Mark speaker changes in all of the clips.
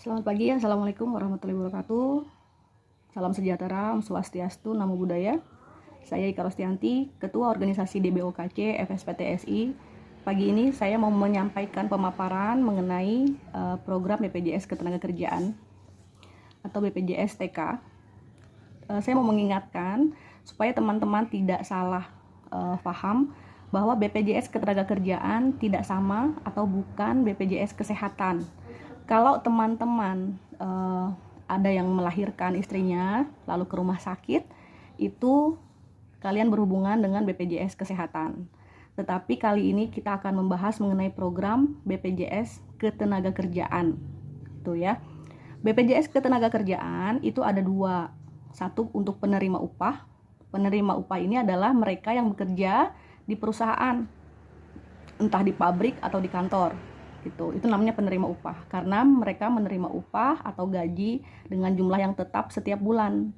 Speaker 1: Selamat pagi, Assalamualaikum warahmatullahi wabarakatuh. Salam sejahtera, Om Swastiastu, Namo Buddhaya. Saya Ika Rostianti, Ketua Organisasi DBOKC FSPTSI. Pagi ini saya mau menyampaikan pemaparan mengenai program BPJS Ketenagakerjaan atau BPJS TK. Saya mau mengingatkan supaya teman-teman tidak salah paham bahwa BPJS Ketenagakerjaan tidak sama atau bukan BPJS Kesehatan. Kalau teman-teman ada yang melahirkan istrinya lalu ke rumah sakit, itu kalian berhubungan dengan BPJS Kesehatan. Tetapi kali ini kita akan membahas mengenai program BPJS Ketenagakerjaan. Tuh ya. BPJS Ketenagakerjaan itu ada dua. Satu untuk penerima upah. Penerima upah ini adalah mereka yang bekerja di perusahaan, entah di pabrik atau di kantor. Itu namanya penerima upah, karena mereka menerima upah atau gaji dengan jumlah yang tetap setiap bulan.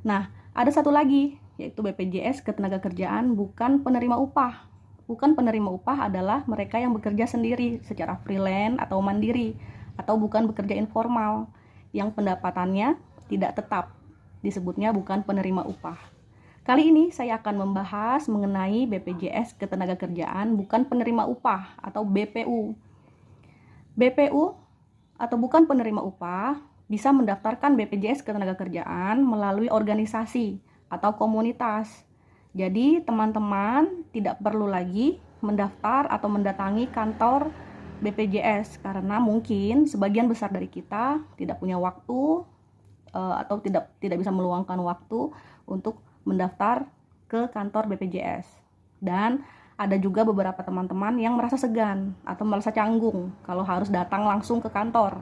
Speaker 1: Nah, ada satu lagi, yaitu BPJS Ketenagakerjaan bukan penerima upah. Bukan penerima upah adalah mereka yang bekerja sendiri secara freelance atau mandiri, atau bukan bekerja informal yang pendapatannya tidak tetap, disebutnya bukan penerima upah. Kali ini saya akan membahas mengenai BPJS Ketenagakerjaan bukan penerima upah atau BPU. BPU atau bukan penerima upah bisa mendaftarkan BPJS Ketenagakerjaan melalui organisasi atau komunitas. Jadi teman-teman tidak perlu lagi mendaftar atau mendatangi kantor BPJS karena mungkin sebagian besar dari kita tidak punya waktu atau tidak bisa meluangkan waktu untuk mendaftar ke kantor BPJS. Dan ada juga beberapa teman-teman yang merasa segan atau merasa canggung kalau harus datang langsung ke kantor.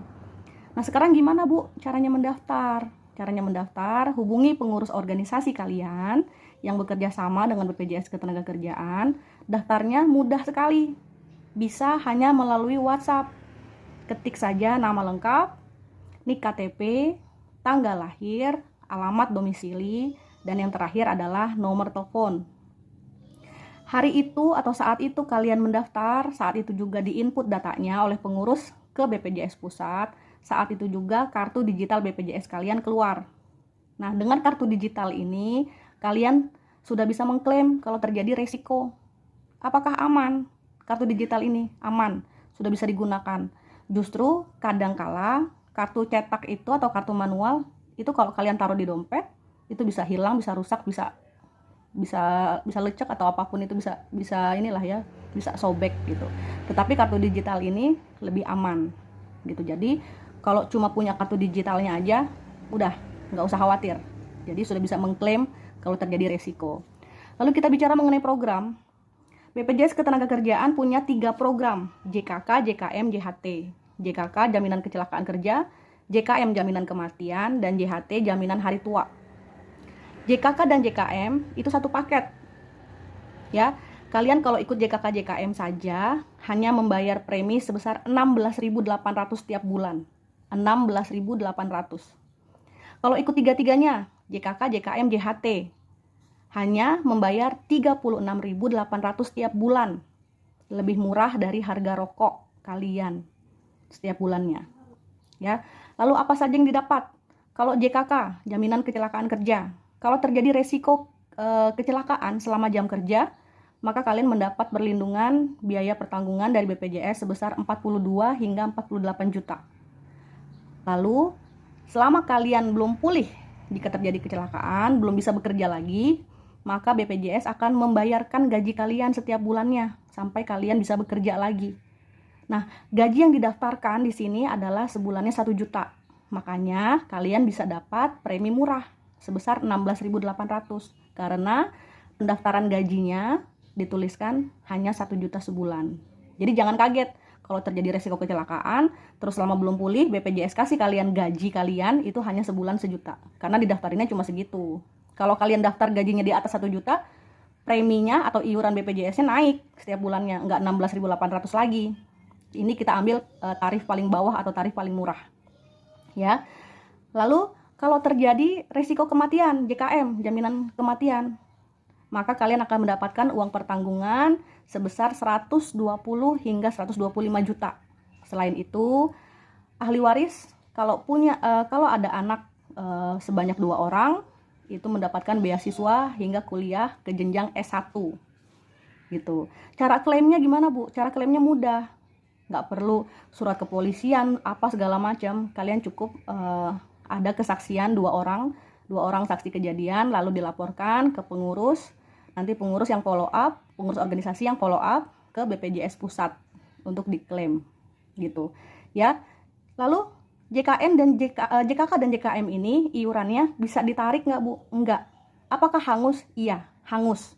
Speaker 1: Nah, sekarang gimana Bu caranya mendaftar? Caranya mendaftar, hubungi pengurus organisasi kalian yang bekerja sama dengan BPJS Ketenagakerjaan. Daftarnya mudah sekali. Bisa hanya melalui WhatsApp. Ketik saja nama lengkap, NIK KTP, tanggal lahir, alamat domisili, dan yang terakhir adalah nomor telepon. Hari itu atau saat itu kalian mendaftar, saat itu juga diinput datanya oleh pengurus ke BPJS Pusat, saat itu juga kartu digital BPJS kalian keluar. Nah, dengan kartu digital ini, kalian sudah bisa mengklaim kalau terjadi resiko. Apakah aman? Kartu digital ini aman, sudah bisa digunakan. Justru kadangkala kartu cetak itu atau kartu manual, itu kalau kalian taruh di dompet, itu bisa hilang, bisa rusak, bisa lecek atau apapun itu bisa inilah ya, bisa sobek gitu. Tetapi kartu digital ini lebih aman gitu. Jadi kalau cuma punya kartu digitalnya aja udah nggak usah khawatir. Jadi sudah bisa mengklaim kalau terjadi resiko. Lalu kita bicara mengenai program. BPJS Ketenagakerjaan punya 3 program, JKK, JKM, JHT. JKK jaminan kecelakaan kerja, JKM jaminan kematian, dan JHT jaminan hari tua. JKK dan JKM itu satu paket. Ya, kalian kalau ikut JKK JKM saja hanya membayar premi sebesar 16.800 setiap bulan. 16.800. Kalau ikut tiga-tiganya, JKK, JKM, JHT, hanya membayar 36.800 setiap bulan. Lebih murah dari harga rokok kalian setiap bulannya. Ya. Lalu apa saja yang didapat? Kalau JKK, jaminan kecelakaan kerja. Kalau terjadi resiko kecelakaan selama jam kerja, maka kalian mendapat perlindungan biaya pertanggungan dari BPJS sebesar 42 hingga 48 juta. Lalu, selama kalian belum pulih jika terjadi kecelakaan, belum bisa bekerja lagi, maka BPJS akan membayarkan gaji kalian setiap bulannya sampai kalian bisa bekerja lagi. Nah, gaji yang didaftarkan di sini adalah sebulannya 1 juta. Makanya kalian bisa dapat premi murah sebesar 16.800 karena pendaftaran gajinya dituliskan hanya 1 juta sebulan. Jadi jangan kaget kalau terjadi resiko kecelakaan terus selama belum pulih BPJS kasih kalian gaji kalian itu hanya sebulan 1 juta karena didaftarinnya cuma segitu. Kalau kalian daftar gajinya di atas 1 juta, preminya atau iuran BPJS-nya naik setiap bulannya, enggak 16.800 lagi. Ini kita ambil tarif paling bawah atau tarif paling murah. Ya. Lalu kalau terjadi risiko kematian, JKM, jaminan kematian, maka kalian akan mendapatkan uang pertanggungan sebesar 120 hingga 125 juta. Selain itu, ahli waris kalau ada anak sebanyak 2 orang itu mendapatkan beasiswa hingga kuliah ke jenjang S1 gitu. Cara klaimnya gimana, Bu? Cara klaimnya mudah, nggak perlu surat kepolisian apa segala macam. Kalian cukup ada kesaksian 2 orang saksi kejadian, lalu dilaporkan ke pengurus, nanti pengurus yang follow up, pengurus organisasi yang follow up ke BPJS pusat untuk diklaim gitu ya. Lalu JKN dan JKK dan JKM ini iurannya bisa ditarik nggak, Bu? Enggak. Apakah hangus? Iya, hangus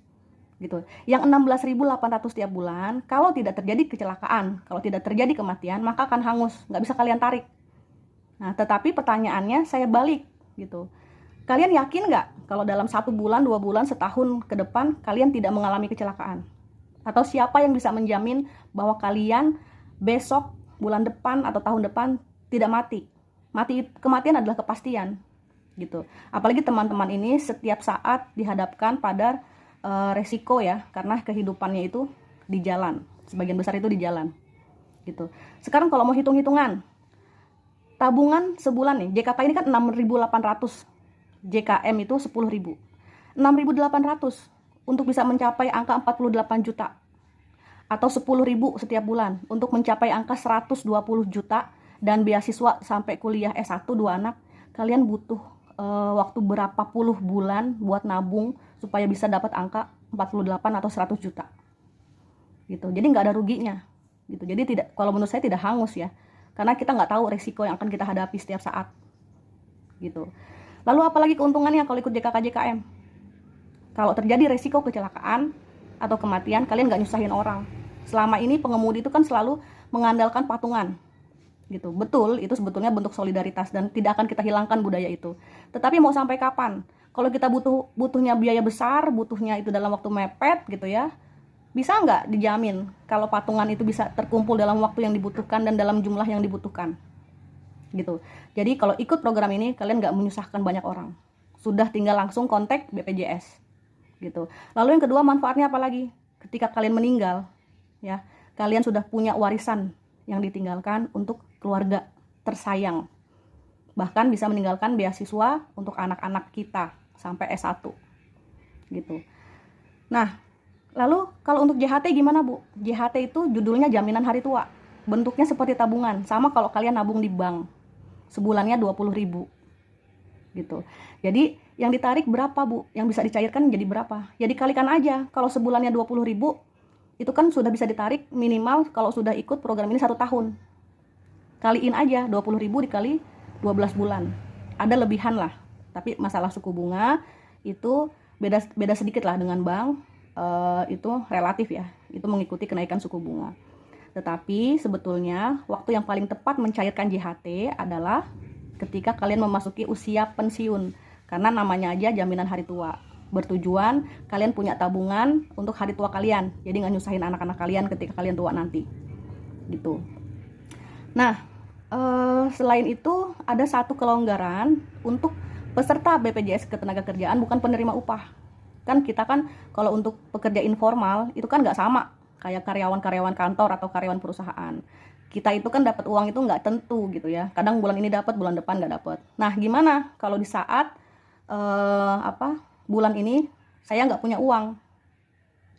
Speaker 1: gitu. Yang 16.800 tiap bulan, kalau tidak terjadi kecelakaan, kalau tidak terjadi kematian, maka akan hangus, nggak bisa kalian tarik. Nah, tetapi pertanyaannya saya balik gitu. Kalian yakin nggak kalau dalam 1 bulan, 2 bulan, setahun ke depan kalian tidak mengalami kecelakaan? Atau siapa yang bisa menjamin bahwa kalian besok, bulan depan, atau tahun depan tidak mati? Kematian adalah kepastian gitu. Apalagi teman-teman ini setiap saat dihadapkan pada resiko ya, karena kehidupannya itu di jalan, sebagian besar itu di jalan gitu. Sekarang kalau mau hitung-hitungan tabungan sebulan nih, JKK ini kan 6.800, JKM itu 10.000, 6.800 untuk bisa mencapai angka 48 juta atau 10.000 setiap bulan untuk mencapai angka 120 juta dan beasiswa sampai kuliah S1 2 anak. Kalian butuh waktu berapa puluh bulan buat nabung supaya bisa dapat angka 48 atau 100 juta gitu. Jadi nggak ada ruginya gitu. Jadi kalau menurut saya tidak hangus ya, karena kita nggak tahu resiko yang akan kita hadapi setiap saat gitu. Lalu apalagi keuntungannya kalau ikut JKK JKM? Kalau terjadi resiko kecelakaan atau kematian, kalian nggak nyusahin orang. Selama ini pengemudi itu kan selalu mengandalkan patungan gitu. Betul, itu sebetulnya bentuk solidaritas dan tidak akan kita hilangkan budaya itu. Tetapi mau sampai kapan? Kalau kita butuhnya biaya besar, butuhnya itu dalam waktu mepet gitu ya, bisa nggak dijamin kalau patungan itu bisa terkumpul dalam waktu yang dibutuhkan dan dalam jumlah yang dibutuhkan gitu. Jadi kalau ikut program ini kalian nggak menyusahkan banyak orang, sudah tinggal langsung kontak BPJS gitu. Lalu yang kedua, manfaatnya apa lagi? Ketika kalian meninggal ya, kalian sudah punya warisan yang ditinggalkan untuk keluarga tersayang, bahkan bisa meninggalkan beasiswa untuk anak-anak kita sampai S1 gitu. Nah, lalu kalau untuk JHT gimana, Bu? JHT itu judulnya jaminan hari tua, bentuknya seperti tabungan, sama kalau kalian nabung di bank, sebulannya 20.000 gitu. Jadi yang ditarik berapa, Bu? Yang bisa dicairkan jadi berapa? Ya dikalikan aja. Kalau sebulannya 20.000, itu kan sudah bisa ditarik minimal kalau sudah ikut program ini 1 tahun. Kaliin aja 20.000 dikali 12 bulan. Ada lebihan lah. Tapi masalah suku bunga itu beda sedikit lah dengan bank. Itu relatif ya. Itu mengikuti kenaikan suku bunga. Tetapi sebetulnya waktu yang paling tepat mencairkan JHT adalah ketika kalian memasuki usia pensiun. Karena namanya aja jaminan hari tua. Bertujuan kalian punya tabungan untuk hari tua kalian. Jadi nggak nyusahin anak-anak kalian ketika kalian tua nanti. Gitu. Nah, selain itu ada satu kelonggaran untuk peserta BPJS Ketenagakerjaan bukan penerima upah. Kan kita kan kalau untuk pekerja informal itu kan nggak sama kayak karyawan-karyawan kantor atau karyawan perusahaan. Kita itu kan dapat uang itu nggak tentu gitu ya. Kadang bulan ini dapat, bulan depan nggak dapat. Nah, gimana kalau di saat bulan ini saya nggak punya uang,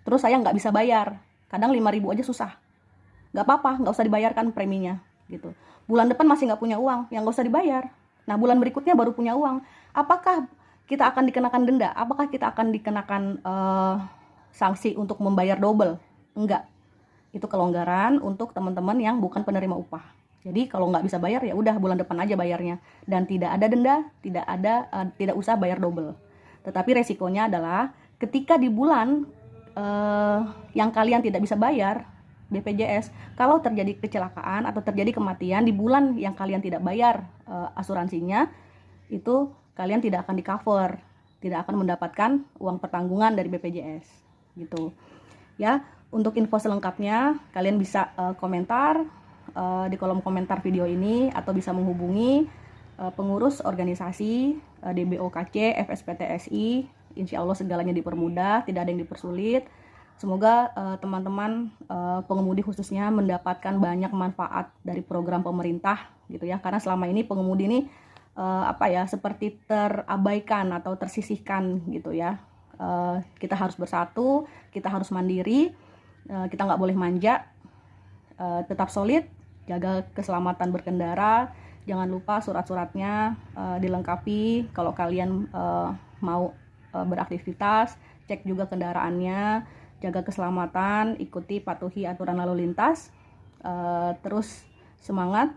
Speaker 1: terus saya nggak bisa bayar, kadang 5.000 aja susah. Nggak apa-apa, nggak usah dibayarkan preminya gitu. Bulan depan masih nggak punya uang, yang nggak usah dibayar. Nah, bulan berikutnya baru punya uang. Apakah kita akan dikenakan denda? Apakah kita akan dikenakan sanksi untuk membayar double? Enggak. Itu kelonggaran untuk teman-teman yang bukan penerima upah. Jadi kalau nggak bisa bayar ya udah bulan depan aja bayarnya, dan tidak ada denda, tidak usah bayar double. Tetapi resikonya adalah ketika di bulan yang kalian tidak bisa bayar BPJS, kalau terjadi kecelakaan atau terjadi kematian di bulan yang kalian tidak bayar asuransinya, itu kalian tidak akan di-cover, tidak akan mendapatkan uang pertanggungan dari BPJS gitu. Ya, untuk info selengkapnya kalian bisa komentar di kolom komentar video ini atau bisa menghubungi pengurus organisasi DBOKC FSPTSI. Insya Allah segalanya dipermudah, tidak ada yang dipersulit. Semoga teman-teman pengemudi khususnya mendapatkan banyak manfaat dari program pemerintah gitu ya, karena selama ini pengemudi ini seperti terabaikan atau tersisihkan gitu ya. Kita harus bersatu, kita harus mandiri, kita nggak boleh manja, tetap solid, jaga keselamatan berkendara, jangan lupa surat-suratnya dilengkapi kalau kalian mau beraktivitas, cek juga kendaraannya, jaga keselamatan, patuhi aturan lalu lintas, terus semangat,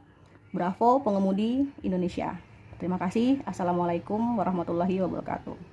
Speaker 1: bravo pengemudi Indonesia. Terima kasih. Assalamualaikum warahmatullahi wabarakatuh.